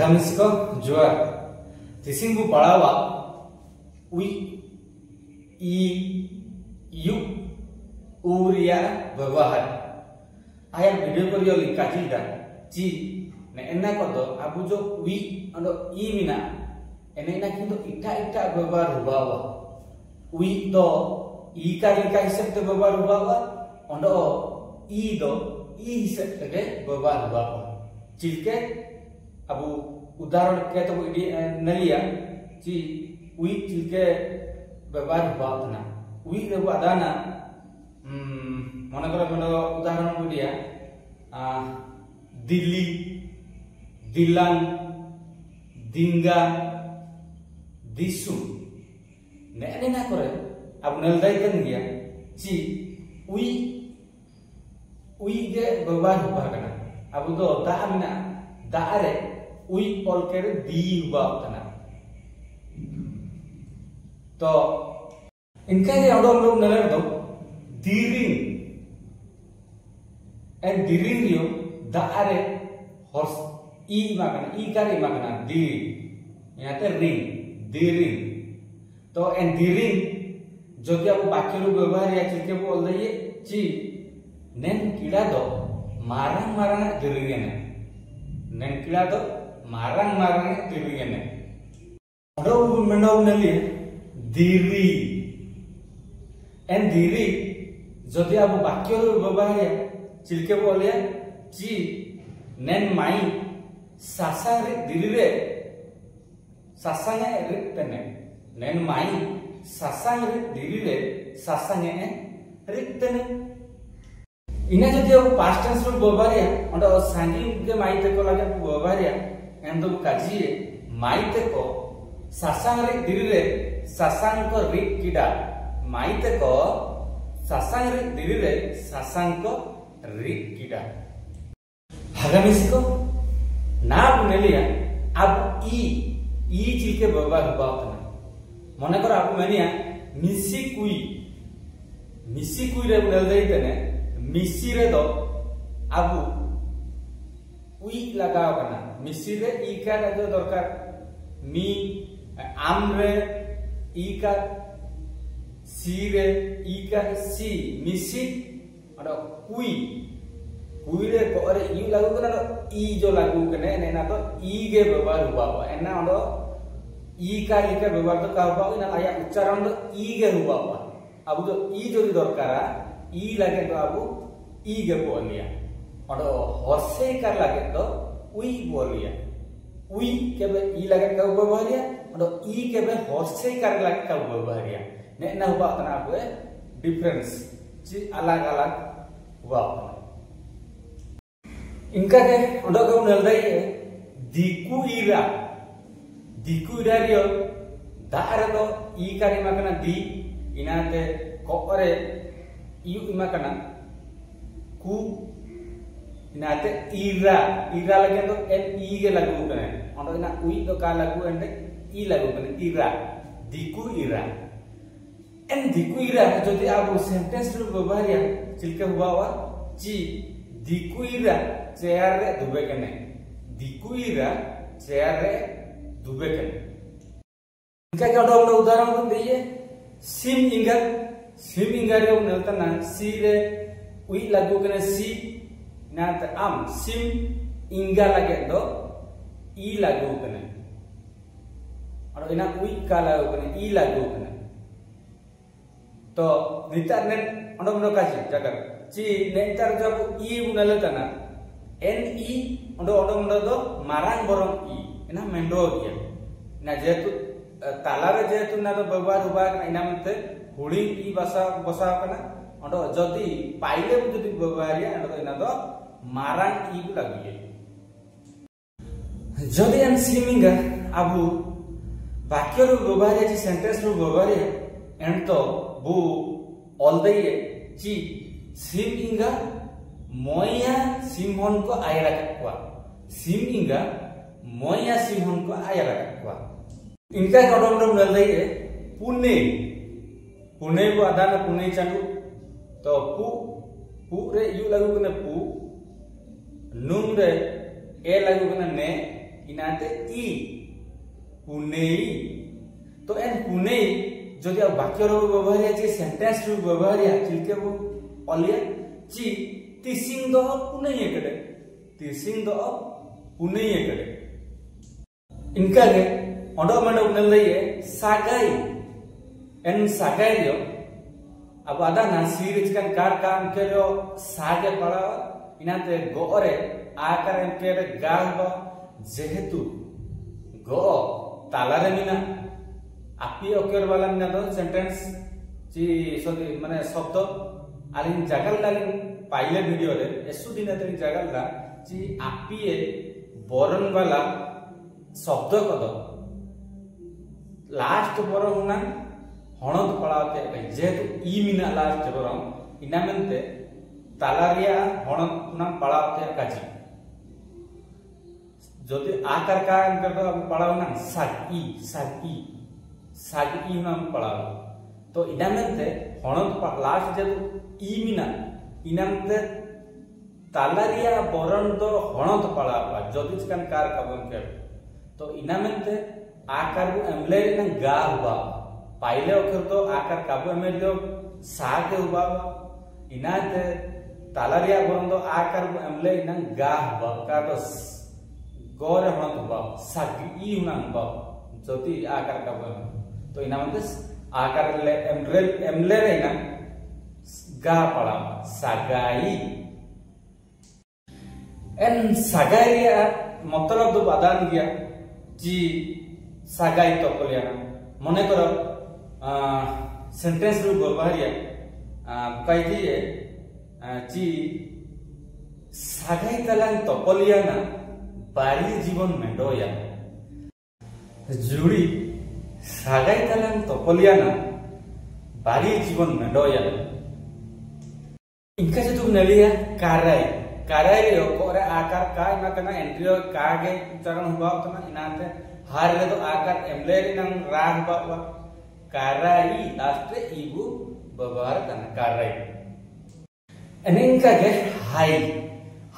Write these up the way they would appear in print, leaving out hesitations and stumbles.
Hagamisiko juar tisingu palawa ui I yu uria ବ୍ୟବହାର आया video करियो लिकाजिदा जी ने एना को दो आबु जो वी अंदो ई मिना एने ना किंतु इटा इटा व्यवहार हुबावा वी दो ई का लिका हिसाब ते व्यवहार हुबावा अंदो ई दो ई हिसाब ते व्यवहार हुबावा चिलके आबु उदाहरण के तो इडी नलिया जी वी चिलके व्यवहार हुबावा ना वी रे वादाना मने करे मनो उदाहरण को दिया दिल्ली दिलान दिंगा दिसु ने ना करे अब नलदाई कन गया जी उई के व्यवहार हुआ कना अब दो दा मिना दा रे उई ऑल के दी हुआ कना तो इनका ये ऑर्डर लोग नलर दो Diring and diring yo da are horse I kari makna di यहाँ ते ring diring तो and diring जो कि आप बाकी लोग व्यवहार या चीज के बोल रही है ची नेन कीड़ा दो मारंग मारंग diring ने नेन कीड़ा दो मारंग मारंग diring ने और वो मंडो नली diri and diri যদি আবু বাক্যর ব্যবহারে চিলকে বলে জি নেন মাই সাসারে দিরিরে সাসাঙে রিক্তনে নেন মাই সাসাঙে দিরিরে সাসাঙে রিক্তনে ইনা যদি আবু পাস্ট টেন্স র ব্যবহারে অন্ড সাঙ্গি কে মাই তেকো লাগে ব্যবহারে এন্দ কাজিয়ে মাই তেকো সাসাঙে দিরিরে সাসাঙ্ক রিক কিডা মাই তেকো सासांग दिरी रे सासांग को रिक कीड़ा हगामिसिको ना बुनेलिया अब ई चीज के व्यवहार हुआ अपना मने कर आप मेनिया मिसी कुई रे बुनेल दे देने मिसी रे दो अब उई लगाओ कना मिसी रे ई का जो दरकार मी आम रे ई का सी रे ई का सी मिसी अडो कुई रे को अरे यू लागू कना ई जो लागू कने ने ना तो ई के व्यवहार हुआ एना अडो ई का लिखा व्यवहार तो का हुआ ना आया उच्चारण तो ई के हुआ अब जो ई जो दरकारा ई लागे तो अब ई के बोलिया अडो हसे कर लागे तो उई बोलिया उई के ई लागे का व्यवहारिया अडो ई के हसे कर लागे का व्यवहारिया नेना हुआ तना अब डिफरेंस जी अलग अलग हुआ इनका के ओंडो को नलदाई दिकु इरा रियो दारे दो ई कारि माकना दी इनाते कोरे यू इमाकना कु इनाते इरा लगे तो एन ई के लागू कने ओंडो इना उई तो का लागू एंडे ई लागू कने इरा दिकु इरा एन दिकुइरा जो आप सेंटेंस व्यवहार चिलके हुआ जी दिकुइरा चेयर रे दुबे कने दिकुइरा चेयर रे दुबे कने इनका क्या उदाहरण को दिए सिम इंगर रे नलतना सी रे उई लागू कने सी नात आम सिम इंगा लगे दो ई लागू कने और इना उई का लागू कने ई लागू कने तो नितार ने ओंडो मनो काजी जगर ची नेतार जब ई उनलतना एन ई ओंडो मनो दो मारांग बरम ई एना मेंडो गया ना जेतु ताला रे जेतु ना तो व्यवहार हुआ इना मते हुडी ई बसा कना ओंडो जदी पाइले जदी व्यवहारिया ओंडो इना दो मारांग ई को लागिए जदी एन स्लिमिंगा आबु वाक्य रो व्यवहार जी सेंटेंस रो व्यवहार एंड तो बु ऑल द ची सिम इंगा मोया सिमहन को आयरा कक्वा सिम इंगा मोया सिमहन को आयरा कक्वा इनका कदम नल दे पुणे को आदान पुणे चालू तो पु रे यू लागू कने पु नुम रे ए लागू कने ने इनाते ई पुनेई तो एन पुनेई যদি আর বাক্যর ব্যবহার আছে সেন্টেন্স রূপ ব্যবহার চিলকে অলিয়া চি তিসিং দ পুনেই একড়ে তিসিং দ पुनेई एकड़े इनका के ओंडो मंडो उनलइए सागाई एन सागाई यो अब आदा ना सीरीज kan कार काम केरो सागे पड़ा इनाते गोरे आकार केरे गाबा जेहेतु गो तालारे मिना आपी ओकर वाला मिना दो सेंटेंस ची सदी माने शब्द आलिन जगल लालिन पाइले वीडियो रे एसु दिना तरी जगल ला ची आपीए बरन वाला शब्द कद लास्ट बरन ना हणद पड़ाते जेहेतु ई मिना लास्ट बरन इना मेनते तालारिया हणद ना पड़ाते काजी जदि आकार का कर दो पड़ाव ना सागी ना पड़ाव तो इना मेनते हणद लास्ट जेतु ई मिना इना मेनते तालारिया बरन दो हणत पड़ावा जदि चिकन कार कबन के तो इना मेनते आकार को एमले न गा हुआ पाइले अक्षर तो आकार काबू एमले दो सा के हुआ इनाते तालारिया बरन दो आकार को एमले न गा हुआ का तो गोर हणत हुआ सागी ई हुना हुआ जदि आकार काबू तो इना मेनते आकार ले एमले रे ना गा पड़ा सागाई एन सागाई मतलब तो बादान गया जी सागाई तो कोलिया मने करो सेंटेंस रू व्यवहारिया कई दिए जी सागाई तलान तपलिया ना बारी जीवन मेंडोया जुड़ी सागाई तलान तपलिया ना बारी जीवन मेंडोया इनका जो तुम नलिया काराई काराई रे कोरे आकार का ना कना एंट्री का गे उच्चारण हुआ तो ना इनाते हार रे तो आकार एमले नंग राग बावा काराई लास्ट रे इबु व्यवहार करना काराई एनेका के हाई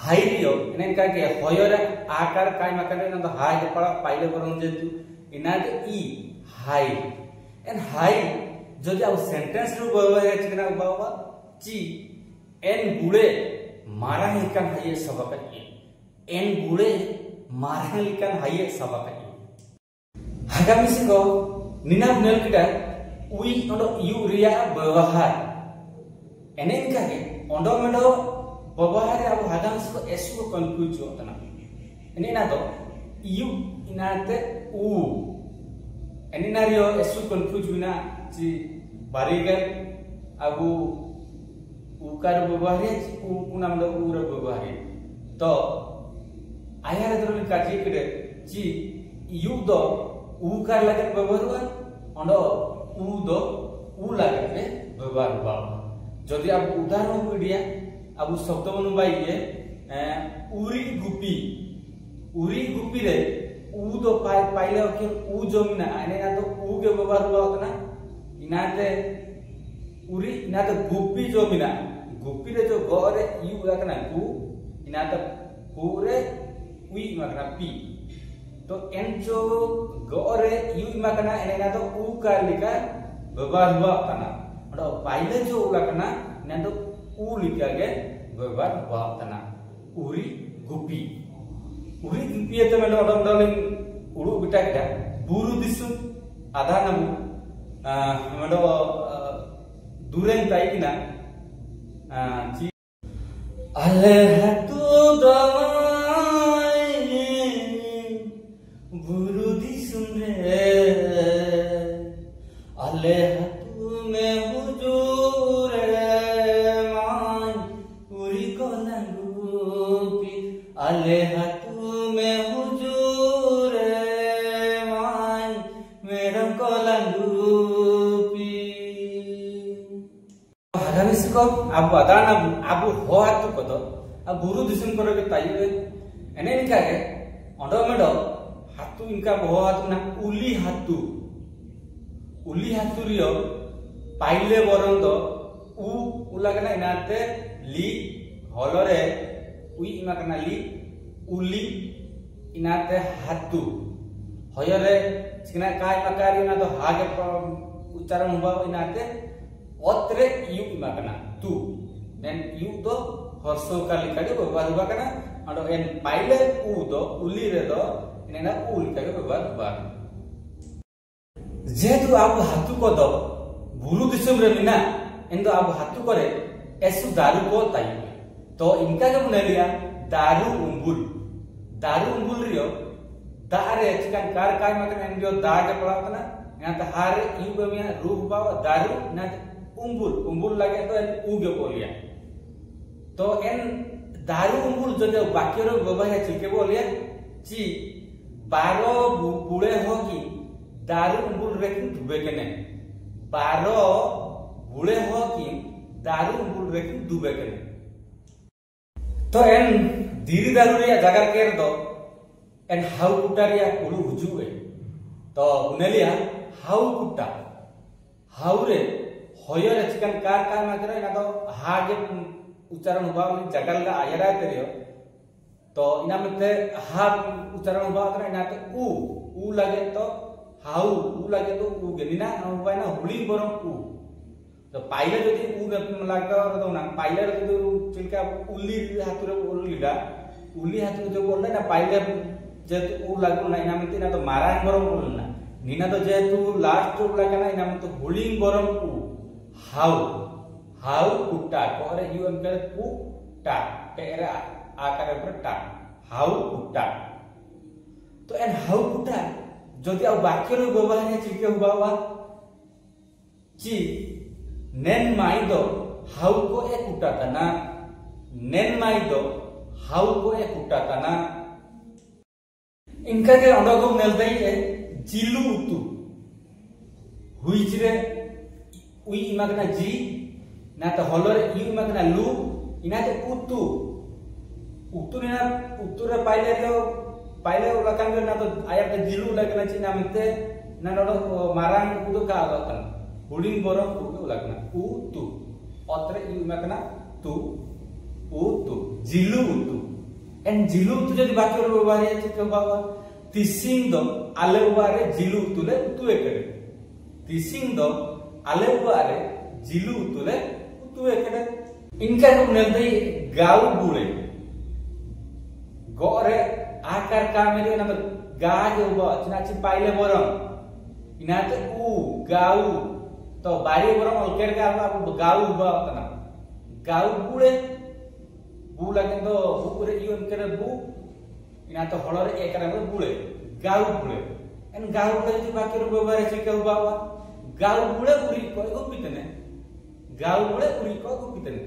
हाई रियो एनेका के होयरे आकार काय ना कने ना तो हाई पड़ा पाइले बरन जेतु इनाते ई हाई एन हाई जदि अब सेंटेंस रू व्यवहार चिकना बावा ची एन बुड़े मारन लिकन हाइए सबक एन बुड़े मारन लिकन हाइए सबक हागामी सिको निना नेल किटा उई ओंडो यू रिया व्यवहार एनेन कागे ओंडो मेंडो व्यवहार अब हागामी सिको एसु को कंफ्यूज होतना एनेना तो यू इनाते उ एनेना रियो एसु कंफ्यूज बिना जी बारीगे अबु उकार व्यवहार उ नाम दो उर व्यवहार तो आयार दरली काजी केडे जी यू दो उकार लगे व्यवहार हुआ ओंडो उ दो उ लगे व्यवहार हुआ जदि आप उदाहरण पीडिया अब शब्द मनु बाइए उरी गुपी रे उ दो पाइले अक्षर उ जमिना आने ना तो उ के व्यवहार हुआ होता ना इनाते उरी इनाते गुपी जमिना गुपी रे जो ग रे यू लगना गु इनाते पु रे उई लगना पी तो एन जो ग रे यू लगना एने ना तो उ का लिखा व्यवहार हुआ तना और पाइले जो लगना ना तो उ लिखा के व्यवहार हुआ तना उरी गुपी तो मैं ओडम डालिंग उड़ू बिटा के बुरु दिसु आधा नबु मैं दूरें ताई किना जी अले हतु दवाई बुरु दिसु रे अले हतु में हुजूर मान उरी को लंगूपी अले हतु में हुजूर मान मेरा को लंगूपी हरानिसको अब अदाना अब हो हातु कदो अब बुरु दिसुम करे के ताइले एने इनका के ओंडो मेडो हातु इनका हो हातु ना उली हातु रियो पाइले बरंद उ उलागना इनाते ली हलरे उई इमाकना ली उली इनाते हातु हयरे चिकना काय मकारी ना तो हागे उच्चारण हुआ इनाते ओत्रे यु इमाकना तू देन यु तो हर्षो काली कागे व्यवहार हुआ कना और एन पाइले उ तो उली रे तो इनेना उल कागे व्यवहार हुआ जेतु आप हातु को दो बुरु दिसम रे मिना इन तो आप हातु करे एसु दारू को ताई तो इनका जो बना लिया दारू उंबुल रियो दारे चिकन कार काय मकन एंडियो दा के पड़ा तना यहां त हारे यू बमिया रूप बाव दारू ना उंबुल लगे तो एन उ के बोलिया तो एन दारू उंबुल जो वाक्य रो व्यवहार चिके बोलिया ची 12 बुळे हो की दारू उंबुल रे कि दुबे केने 12 बुळे हो की दारू उंबुल रे कि दुबे केने तो एन दीरी दारू रे जगह केर दो एन हाउ कुटारिया उलु हुजुए तो उनेलिया हाउ कुटा हाउ रे होयर चिकन कार मात्र ना तो हागे उच्चारण हुआ जगल का आयरा तेरियो तो इना मते हा उच्चारण हुआ करे ना तो उ लगे तो हाउ उ लगे तो उ गेनिना हुआ ना हुली बरम उ तो पाइले जदी उ लगा तो ना पाइले तो चिलका उली हातुरे उली हातुरे जो बोलले ना पाइले जेतु उ लागु ना इना मते ना तो मारान बरम बोलना नीना तो जेतु लास्ट जो लगा ना इना मते हुली बरम उ हाउ कुटा कोरे यू एम के कुटा तेरा आकार पर टा हाउ कुटा तो एन हाउ कुटा जदि आ वाक्य रो व्यवहार है चिके हुआ ची नेन माई दो हाउ को ए कुटा तना नेन माई दो हाउ को ए कुटा तना इनका के अंडगो नेल दई है जिलु उतु हुईचरे उई इमागना जी ना तो हलर यू इमागना लू इना तो उतु ना उतु रे पाइले लकान ना तो आया के जिलु लगना चिना मते ना नडो मारांग उदो का आगतन हुडिंग बरम उदो लगना उतु अत्रे यू इमागना तू उतु जिलु उतु एन जिलु उतु जदि वाक्य रो व्यवहार है के बाबा तिसिंग दो आले उबारे जिलु उतुले उतु एकरे तिसिंग दो आले उबारे जिलु उतुले उतु एकरे इनका को नेलदई गाउ बुळे गोरे आकार का मेले ना तो गा जो बा चिनाची पाइले बरम इना तो उ गाउ तो बारी बरम अलकेर का गाउ बा तना गाउ बुळे बु लगे तो बुरे यू करे बु इना तो हलरे एकरा बुळे गाउ बुळे एन गाउ बुळे जि बाकी रो व्यवहार छै के बाबा गाउ बुळे उरी को गुपितने गाउ बुळे उरी को गुपितने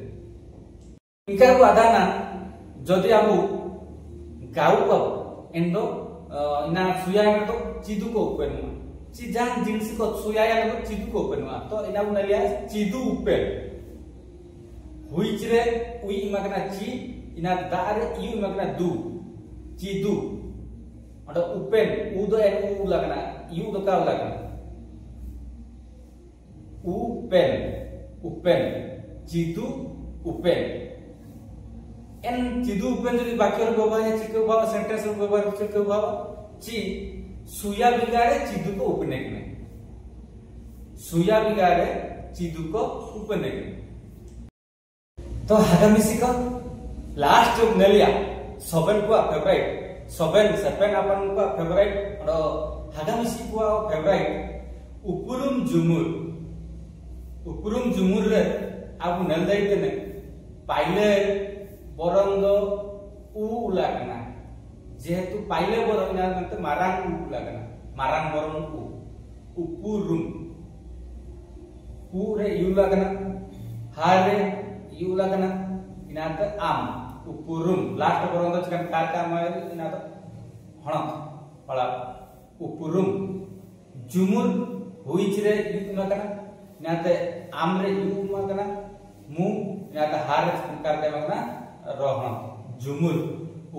इनका को आदाना जदि आबु गाउ को एंदो इना सुया तो चिदु को उपेन चिजान जिंस को सुया तो चिदु को उपेन तो इना नलिया चिदु उपेन हुईचरे उई इमागना ची इना दारे यू इमागना दु चिदु और उपेन उ दो एन उ लगना यू दो का लगना उपेन चिदु उपेन एन चिदु उपेन जदि वाक्य रो व्यवहार है चिके बाबा सेंटेंस रो व्यवहार चिके बाबा ची सुया बिगाड़े चिदु को उपने में सुया बिगाड़े चिदु को उपने में तो हागामिसी को लास्ट जो नेलिया 7 को फेवरेट 7 अपन को फेवरेट और हागामिसी को फेवरेट उपुरुम जुमुर रे आबु नेल दैतने पाइले बरंग उ लागना जेहेतु पाइले बरंग ना मते मारांग उ लागना मारांग बरंग उ उपुरुम उ रे यू लागना हारे यू लगना इना तो आम उपुरुम लास्ट बरंग तो चिकन कार का माय इना तो हण पळा उपुरुम जुमुर हुईच रे यू लगना इना ते आम रे यू लगना मु इना तो हार चिकन कार का लगना रहण जुमुर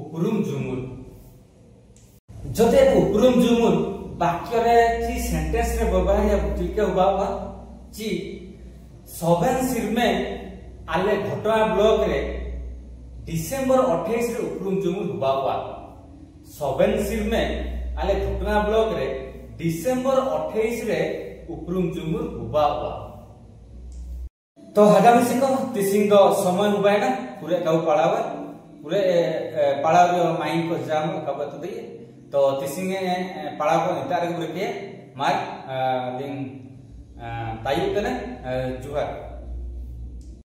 उपुरुम जुमुर जते उपुरुम जुमुर वाक्य रे ची सेंटेंस रे व्यवहार या ठीक हुआ ची 7 सिर में आले घटना ब्लॉक रे डिसेंबर 28 रे उपुरुम जुमुर हुआ सबेन सिर में आले धुकना ब्लॉक रे डिसेंबर 28 रे उपरुम जुमुर हुबा हुआ। तो हगामी से को तिसिंग दो समय हुबा ना पूरे गाँव पड़ावा पूरे पड़ाव माइन को जाम कब तो दे तो तिसिंग पड़ाव को नितार के मार लिंग तायु तने जुहा।